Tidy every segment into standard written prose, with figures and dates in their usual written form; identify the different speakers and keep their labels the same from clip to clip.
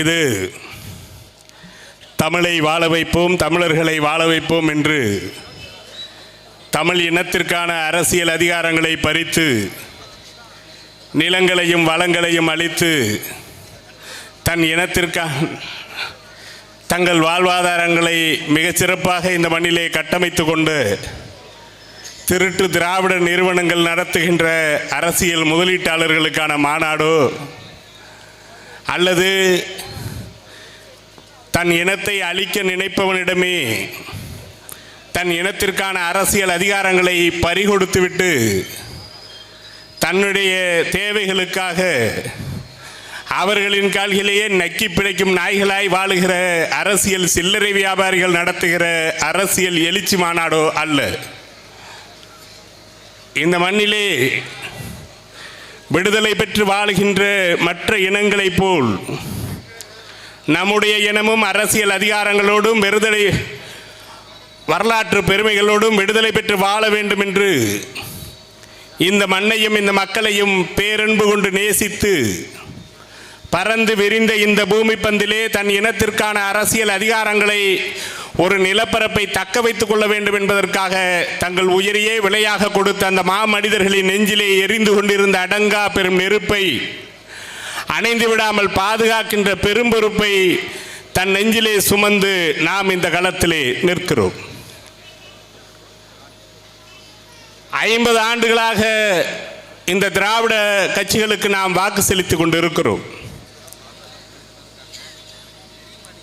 Speaker 1: இது தமிழை வாழ வைப்போம், தமிழர்களை வாழ வைப்போம் என்று தமிழ் இனத்திற்கான அரசியல் அதிகாரங்களை பறித்து நிலங்களையும் வளங்களையும் அளித்து தன் இனத்திற்கான தங்கள் வாழ்வாதாரங்களை மிகச்சிறப்பாக இந்த மண்ணிலே கட்டமைத்து கொண்டு திருட்டு திராவிட நிறுவனங்கள் நடத்துகின்ற அரசியல் முதலீட்டாளர்களுக்கான மாநாடோ அல்லது தன் இனத்தை அழிக்க நினைப்பவனிடமே தன் இனத்திற்கான அரசியல் அதிகாரங்களை பறிகொடுத்துவிட்டு தன்னுடைய தேவைகளுக்காக அவர்களின் கால்களிலேயே நக்கி பிழைக்கும் நாய்களாய் வாழுகிற அரசியல் சில்லறை வியாபாரிகள் நடத்துகிற அரசியல் எழுச்சி மாநாடோ அல்ல. இந்த மண்ணிலே விடுதலை பெற்று வாழுகின்ற மற்ற இனங்களைப் போல் நம்முடைய இனமும் அரசியல் அதிகாரங்களோடும் விடுதலை வரலாற்று பெருமைகளோடும் விடுதலை பெற்று வாழ வேண்டும் என்று இந்த மண்ணையும் இந்த மக்களையும் பேரன்பு கொண்டு நேசித்து பறந்து விரிந்த இந்த பூமி பந்திலே தன் இனத்திற்கான அரசியல் அதிகாரங்களை ஒரு நிலப்பரப்பை தக்க வைத்துக் கொள்ள வேண்டும் என்பதற்காக தங்கள் உயிரையே விலையாக கொடுத்த அந்த மாமனிதர்களின் நெஞ்சிலே எரிந்து கொண்டிருந்த அடங்கா பெரும் நெருப்பை அணைந்து விடாமல் பாதுகாக்கின்ற பெரும் பொறுப்பை தன் நெஞ்சிலே சுமந்து நாம் இந்த களத்திலே நிற்கிறோம். 50 ஆண்டுகளாக இந்த திராவிட கட்சிகளுக்கு நாம் வாக்கு செலுத்திக் கொண்டு இருக்கிறோம்.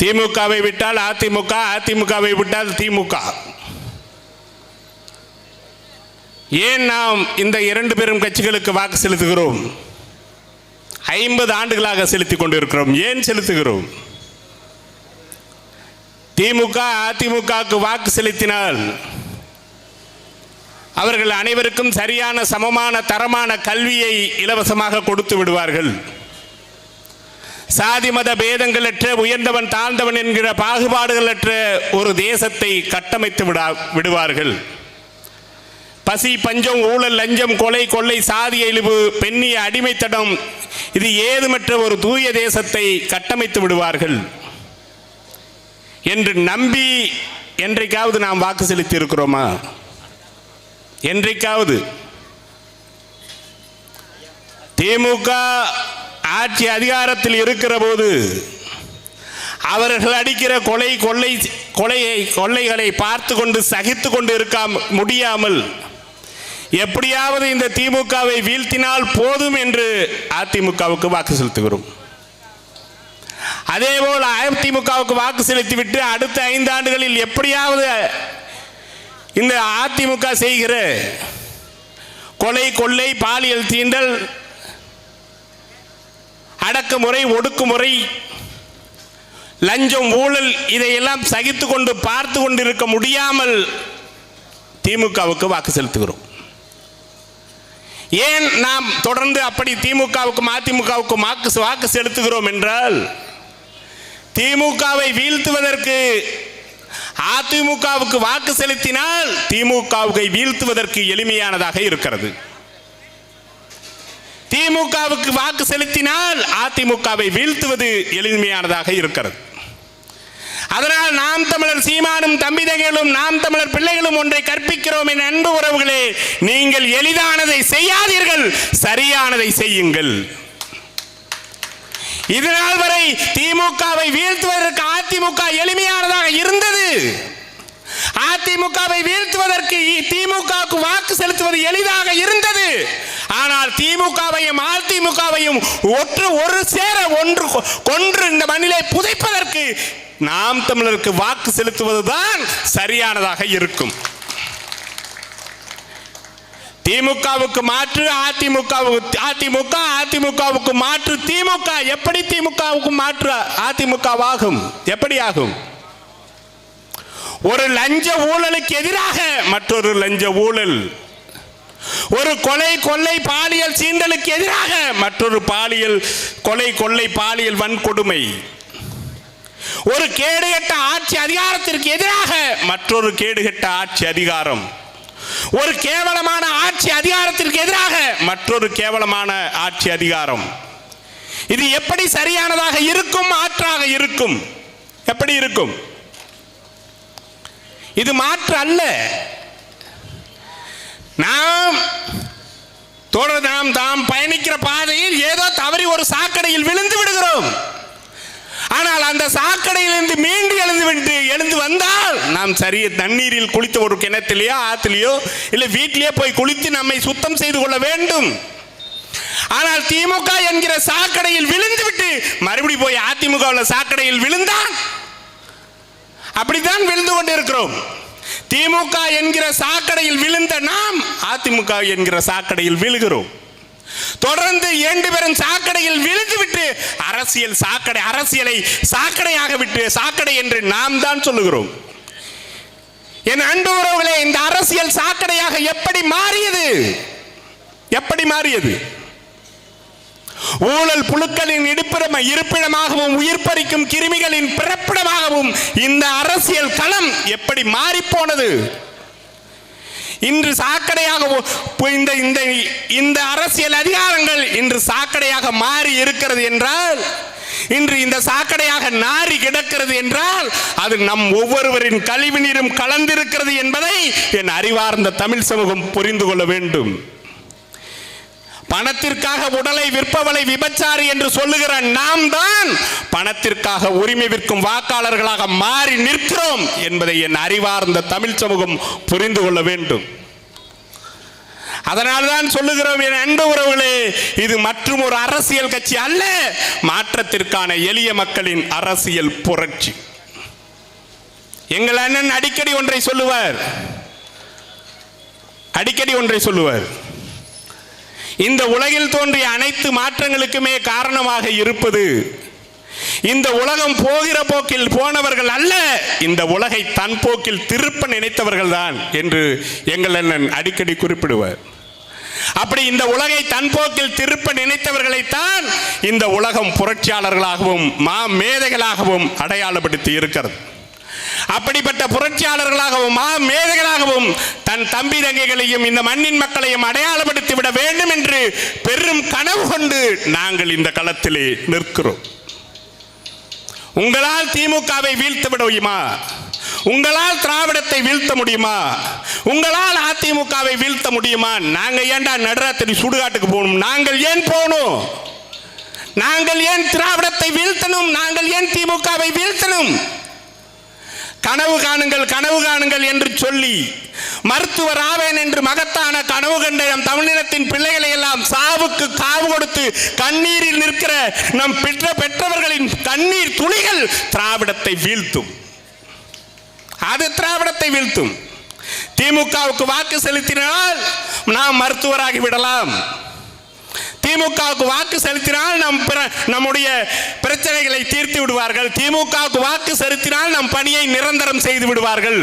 Speaker 1: திமுகவை விட்டால் அதிமுக, அதிமுகவை விட்டால் திமுக. ஏன் நாம் இந்த 2 பெரும் கட்சிகளுக்கு வாக்கு செலுத்துகிறோம்? 50 ஆண்டுகளாக செலுத்திக் கொண்டிருக்கிறோம். ஏன் செலுத்துகிறோம்? திமுக அதிமுகவுக்கு வாக்கு செலுத்தினால் அவர்கள் அனைவருக்கும் சரியான சமமான தரமான கல்வியை இலவசமாக கொடுத்து விடுவார்கள். சாதி மத பேதங்களற்ற உயர்ந்தவன் தாழ்ந்தவன் என்கிற பாகுபாடுகளற்ற ஒரு தேசத்தை கட்டமைத்து விடுவார்கள். பசி பஞ்சம் ஊழல் லஞ்சம் கொலை கொள்ளை சாதி இழிவு பெண்ணிய அடிமைத்தனம் இது ஏதுமற்ற ஒரு தூய தேசத்தை கட்டமைத்து விடுவார்கள் என்று நம்பி என்றைக்காவது நாம் வாக்கு செலுத்தி இருக்கிறோமா? என்றைக்காவது? திமுக ஆட்சி அதிகாரத்தில் இருக்கிற போது அவர்கள் அடிக்கிற கொள்ளைகளை பார்த்து கொண்டு சகித்து கொண்டு இருக்க முடியாமல் எப்படியாவது இந்த திமுகவை வீழ்த்தினால் போதும் என்று அதிமுகவுக்கு வாக்கு செலுத்துகிறோம். அதேபோல் அதிமுகவுக்கு வாக்கு செலுத்திவிட்டு அடுத்த 5 ஆண்டுகளில் எப்படியாவது இந்த அதிமுக செய்கிற கொலை கொள்ளை பாலியல் தீண்டல் அடக்குமுறை ஒடுக்குமுறை லஞ்சம் ஊழல் இதையெல்லாம் சகித்து கொண்டு பார்த்து கொண்டிருக்க முடியாமல் திமுகவுக்கு வாக்கு செலுத்துகிறோம். ஏன் நாம் தொடர்ந்து அப்படி திமுகவுக்கும் அதிமுகவுக்கும் வாக்கு செலுத்துகிறோம் என்றால் திமுகவை வீழ்த்துவதற்கு அதிமுகவுக்கு வாக்கு செலுத்தினால் திமுகவை வீழ்த்துவதற்கு எளிமையானதாக இருக்கிறது. திமுகவுக்கு வாக்கு செலுத்தினால் அதிமுகவை வீழ்த்துவது எளிமையானதாக இருக்கிறது. அதனால் நாம் தமிழர் சீமானும் தம்பிதங்களும் நாம் தமிழர் பிள்ளைகளும் ஒன்றை கற்பிக்கிறோம் என் அன்பு உறவுகளே, நீங்கள் எளிதானதை செய்யாதீர்கள், சரியானதை செய்யுங்கள். இதனால் வரை திமுகவை வீழ்த்துவதற்கு அதிமுக எளிமையானதாக இருந்தது. அதிமுகவை வீழ்த்துவதற்கு திமுகவுக்கு வாக்கு செலுத்துவது எளிதாக இருந்தது. ஆனால் திமுகவையும் அதிமுகவையும் ஒரு சேர கொன்று இந்த மண்ணிலே புதைப்பதற்கு நாம் தமிழருக்கு வாக்கு செலுத்துவதுதான் சரியானதாக இருக்கும். திமுகவுக்கு மாற்று அதிமுகவுக்கு மாற்று திமுக. எப்படி திமுகவுக்கு மாற்று அதிமுகவாகும்? எப்படி ஆகும்? ஒரு லஞ்ச ஊழலுக்கு எதிராக மற்றொரு லஞ்ச ஊழல், ஒரு கொலை கொள்ளை பாலியல் சீண்டலுக்கு எதிராக மற்றொரு கொலை கொள்ளை பாலியல் வன்கொடுமை, ஒரு கேடுகெட்ட ஆட்சி அதிகாரத்திற்கு எதிராக மற்றொரு கேடுகெட்ட ஆட்சி அதிகாரம், ஒரு கேவலமான ஆட்சி அதிகாரத்திற்கு எதிராக மற்றொரு கேவலமான ஆட்சி அதிகாரம். இது எப்படி சரியானதாக இருக்கும்? மாற்று இருக்கும். எப்படி இருக்கும்? இது மாற்று அல்ல. நாம் பயணிக்கிற பாதையில் ஏதோ தவறி ஒரு சாக்கடையில் விழுந்து விடுகிறோம். ஆனால் அந்த சாக்கடையிலிருந்து மீண்டு எழுந்து வந்தால் நாம் சரிய தண்ணீரில் குளித்த ஒரு கிணத்திலேயோ ஆத்திலேயோ இல்லை வீட்டிலேயே போய் குளித்து நம்மை சுத்தம் செய்து கொள்ள வேண்டும். ஆனால் திமுக என்கிற சாக்கடையில் விழுந்து விட்டு மறுபடியும் போய் அதிமுக சாக்கடையில் விழுந்தான். அப்படித்தான் விழுந்து கொண்டு இருக்கிறோம். திமுக என்கிற சாக்கடையில் விழுந்த நாம் அதிமுக என்கிற சாக்கடையில் விழுகிறோம். தொடர்ந்து 2 பேரும் சாக்கடையில் விழுந்துவிட்டு அரசியலை சாக்கடையாக விட்டு சாக்கடை என்று நாம் தான் சொல்லுகிறோம். என் அன்பு உறவுகளே, இந்த அரசியல் சாக்கடையாக எப்படி மாறியது? ஊழல் புழுக்களின் இருப்பிடமாகவும் உயிர் பறிக்கும் கிருமிகளின் பிறப்பிடமாகவும் இந்த அரசியல் களம் எப்படி மாறி போனது? இன்று சாக்கடையாக இந்த அரசியல் அதிகாரங்கள் இன்று சாக்கடையாக மாறி இருக்கிறது என்றால், இன்று இந்த சாக்கடையாக நாறி கிடக்கிறது என்றால், அது நம் ஒவ்வொருவரின் கழிவு நீரும் கலந்திருக்கிறது என்பதை என் அறிவார்ந்த தமிழ் சமூகம் புரிந்து கொள்ள வேண்டும். பணத்திற்காக உடலை விற்பவளை விபச்சாரி என்று சொல்லுகிற நாம் தான் பணத்திற்காக உரிமை விற்கும் வாக்காளர்களாக மாறி நிற்கிறோம் என்பதை என் அறிவார்ந்த தமிழ் சமூகம் புரிந்து கொள்ள வேண்டும். அதனால்தான் சொல்லுகிறோம் என் அன்பு உறவுகளே, இது மற்றும் ஒரு அரசியல் கட்சி அல்ல, மாற்றத்திற்கான எளிய மக்களின் அரசியல் புரட்சி. எங்கள் அண்ணன் அடிக்கடி ஒன்றை சொல்லுவார். இந்த உலகில் தோன்றிய அனைத்து மாற்றங்களுக்குமே காரணமாக இருப்பது இந்த உலகம் போகிற போக்கில் போனவர்கள் அல்ல, இந்த உலகை தன் போக்கில் திருப்ப நினைத்தவர்கள் தான் என்று எங்கள் அண்ணன் அடிக்கடி குறிப்பிடுவார். அப்படி இந்த உலகை தன் போக்கில் திருப்ப நினைத்தவர்களைத்தான் இந்த உலகம் புரட்சியாளர்களாகவும் மேதைகளாகவும் அடையாளப்படுத்தி இருக்கிறது. அப்படிப்பட்ட புரட்சியாளர்களாகவும் மேதைகளாகவும் தன் தம்பி தங்கைகளையும் இந்த மண்ணின் மக்களையும் அடையாளப்படுத்தி விட வேண்டும் என்று பெரும் கனவு கொண்டு நாங்கள் இந்த களத்திலே நிற்கிறோம். உங்களால் திமுகவை வீழ்த்த முடியுமா? உங்களால் திராவிடத்தை வீழ்த்த முடியுமா? உங்களால் அதிமுகவை வீழ்த்த முடியுமா? நாங்க ஏன்டா நடுராத்திரி சுடுகாட்டுக்கு போகணும்? நாங்கள் ஏன் போகணும்? நாங்கள் ஏன் திராவிடத்தை வீழ்த்தணும்? நாங்கள் ஏன் திமுகவை வீழ்த்தணும்? கனவு காணுங்கள் என்று சொல்லி மருத்துவர் ஆவேன் என்று மகத்தான கனவு கண்ட நம் தமிழினத்தின் பிள்ளைகளை எல்லாம் சாவுக்கு காவு கொடுத்து கண்ணீரில் நிற்கிற நம் பெற்றவர்களின் கண்ணீர் துளிகள் திராவிடத்தை வீழ்த்தும். அது திராவிடத்தை வீழ்த்தும். திமுகவுக்கு வாக்கு செலுத்தினால் நாம் மருத்துவராகி விடலாம். திமுகவுக்கு வாக்கு செலுத்தினால் நம்முடைய பிரச்சனைகளை தீர்த்து விடுவார்கள். திமுகவுக்கு வாக்கு செலுத்தினால் நம் பணியை நிரந்தரம் செய்து விடுவார்கள்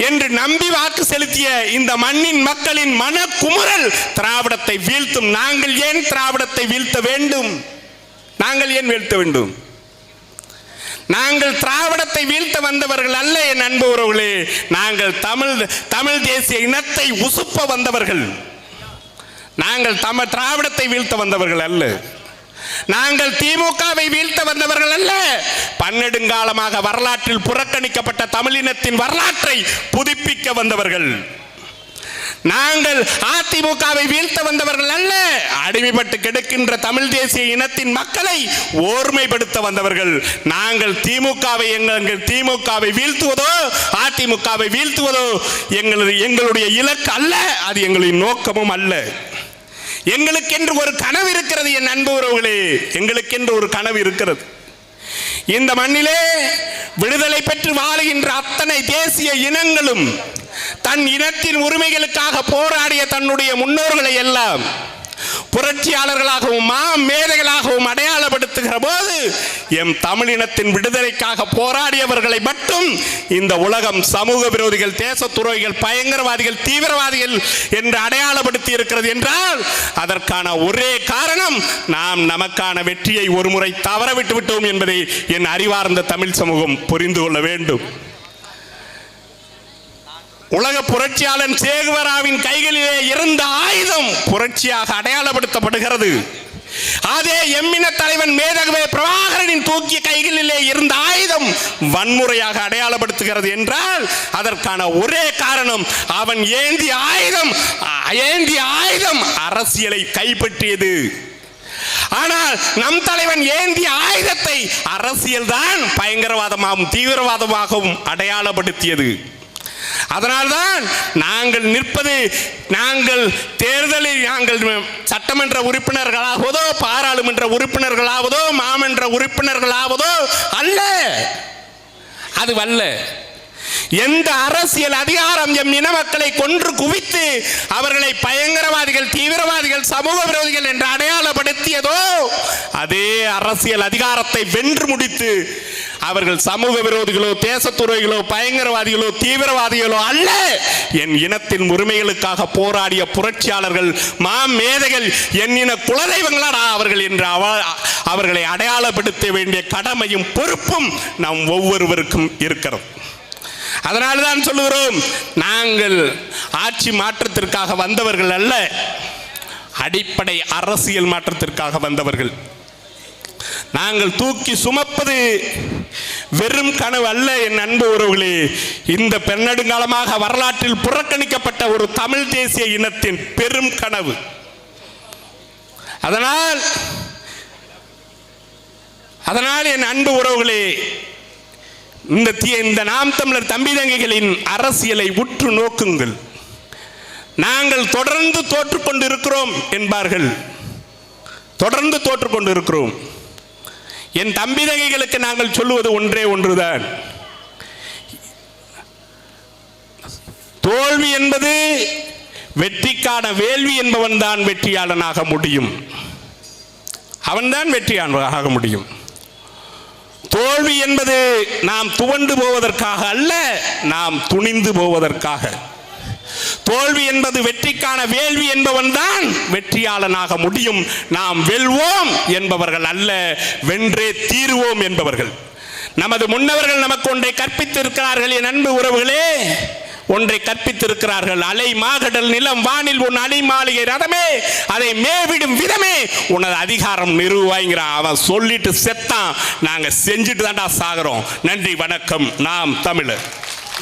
Speaker 1: என்று நம்பி வாக்கு செலுத்திய இந்த மண்ணின் மக்களின் மனக்குமுறல் திராவிடத்தை வீழ்த்தும். நாங்கள் ஏன் திராவிடத்தை வீழ்த்த வேண்டும்? நாங்கள் திராவிடத்தை வீழ்த்த வந்தவர்கள் அல்ல என் அன்பு உறவுகளே. நாங்கள் தமிழ் தேசிய இனத்தை உசுப்ப வந்தவர்கள். நாங்கள் திராவிடத்தை வீழ்த்த வந்தவர்கள் அல்ல. நாங்கள் திமுகவை வீழ்த்த வந்தவர்கள் அல்ல. பன்னெடுங்காலமாக வரலாற்றில் புறக்கணிக்கப்பட்ட தமிழினத்தின் வரலாற்றை புதுப்பிக்க வந்தவர்கள். நாங்கள் அதிமுகவை வீழ்த்த வந்தவர்கள் அல்ல. அடிமைப்பட்டு கிடக்கின்ற தமிழ் தேசிய இனத்தின் மக்களை ஓர்மைப்படுத்த வந்தவர்கள். நாங்கள் திமுகவை வீழ்த்துவதோ அதிமுகவை வீழ்த்துவதோ எங்களுடைய இலக்கு அல்ல. அது எங்களின் நோக்கமும் அல்ல. எங்களுக்கென்று ஒரு கனவு இருக்கிறது என் அன்பு உறவுகளே. எங்களுக்கென்று ஒரு கனவு இருக்கிறது. இந்த மண்ணிலே விடுதலை பெற்று வாழுகின்ற அத்தனை தேசிய இனங்களும் தன் இனத்தின் உரிமைகளுக்காக போராடிய தன்னுடைய முன்னோர்களை எல்லாம் புரட்சியாளர்களாகவும் மேதைகளாகவும் அடையாளப்படுத்துகிற போது எம் தமிழினத்தின் விடுதலைக்காக போராடியவர்களை மட்டும் இந்த உலகம் சமூக விரோதிகள், தேச துரோகிகள், பயங்கரவாதிகள், தீவிரவாதிகள் என்று அடையாளப்படுத்தி இருக்கிறது என்றால் அதற்கான ஒரே காரணம் நாம் நமக்கான வெற்றியை ஒருமுறை தவறவிட்டு விட்டோம் என்பதை என் அறிவார்ந்த தமிழ் சமூகம் புரிந்து கொள்ள வேண்டும். உலக புரட்சியாளன் சேகுவராவின் கைகளிலே இருந்த ஆயுதம் புரட்சியாக அடையாளப்படுத்தப்படுகிறது. அதே எம்மின தலைவன் மேதகவே பிரபாகரனின் தூக்கிய வன்முறையாக அடையாளப்படுத்துகிறது என்றால் அதற்கான ஒரே காரணம் அவன் ஏந்திய ஆயுதம் அரசியலை கைப்பற்றியது. ஆனால் நம் தலைவன் ஏந்திய ஆயுதத்தை அரசியல் தான் பயங்கரவாதமாகவும் தீவிரவாதமாகவும் அடையாளப்படுத்தியது. அதனால்தான் நாங்கள் நிற்பது, நாங்கள் தேர்தலில் நாங்கள் சட்டமன்ற உறுப்பினர்களாவதோ பாராளுமன்ற உறுப்பினர்களாவதோ மாமன்ற உறுப்பினர்களாவதோ அல்ல, அதுவல்ல. எந்த அரசியல் அதிகாரம் எம் இன மக்களை கொன்று குவித்து அவர்களை பயங்கரவாதிகள், தீவிரவாதிகள், சமூக விரோதிகள் என்று அடையாளப்படுத்தியதோ அதே அரசியல் அதிகாரத்தை வென்று முடித்து அவர்கள் சமூக விரோதிகளோ, தேசத்துறைகளோ, பயங்கரவாதிகளோ, தீவிரவாதிகளோ அல்ல, என் இனத்தின் உரிமைகளுக்காக போராடிய புரட்சியாளர்கள், மேதைகள், என் இன குலதெய்வங்களா அவர்கள் என்று அவர்களை அடையாளப்படுத்த வேண்டிய கடமையும் பொறுப்பும் நம் ஒவ்வொருவருக்கும் இருக்கிறது. அதனால்தான் சொல்லுகிறோம், நாங்கள் ஆட்சி மாற்றத்திற்காக வந்தவர்கள் அல்ல, அடிப்படை அரசியல் மாற்றத்திற்காக வந்தவர்கள். நாங்கள் தூக்கி சுமப்பது வெறும் கனவு அல்ல என் அன்பு உறவுகளே. இந்த பெருநெடுங்காலமாக வரலாற்றில் புறக்கணிக்கப்பட்ட ஒரு தமிழ் தேசிய இனத்தின் பெரும் கனவு. அதனால் என் அன்பு உறவுகளே, இந்த நாம் தமிழர் தம்பி தங்கைகளின் அரசியலை உற்று நோக்குங்கள். நாங்கள் தொடர்ந்து தோற்றுக்கொண்டு இருக்கிறோம் என்பார்கள், தொடர்ந்து தோற்றுக்கொண்டு இருக்கிறோம். என் தம்பி தங்கைகளுக்கு நாங்கள் சொல்லுவது ஒன்றே ஒன்றுதான், தோல்வி என்பது வெற்றிக்கான வேள்வி என்பவன் தான் வெற்றியாளனாக முடியும், அவன்தான் வெற்றியாளனாக முடியும். தோல்வி என்பது நாம் துவண்டு போவதற்காக அல்ல, நாம் துணிந்து போவதற்காக. தோல்வி என்பது வெற்றிக்கான வேள்வி என்பவன் தான் வெற்றியாளனாக முடியும். நாம் வெல்வோம் என்பவர்கள் அல்ல, வென்றே தீருவோம் என்பவர்கள். நமது முன்னவர்கள் நமக்கு ஒன்றை கற்பித்திருக்கிறார்கள் என் அன்பு உறவுகளே, ஒன்றை கற்பித்திருக்கிறார்கள். அலை மாகடல் நிலம் வானில் உன் அலை மாளிகை ரதமே, அதை மேவிடும் விதமே உனது அதிகாரம் நிறுவாய்ங்கிறான். அவன் சொல்லிட்டு செத்தான், நாங்க செஞ்சுட்டு தான்டா சாகிறோம். நன்றி, வணக்கம். நாம் தமிழர்.